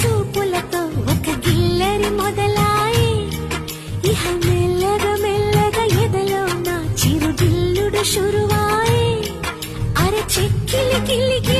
చూపులతో ఒక గిల్లరి మొదలాయి ఇహ మెల్లగా మెల్లగా ఎదలో నా చిరు గిల్లుడు షురువాయి అర చెక్కిలి కిలికి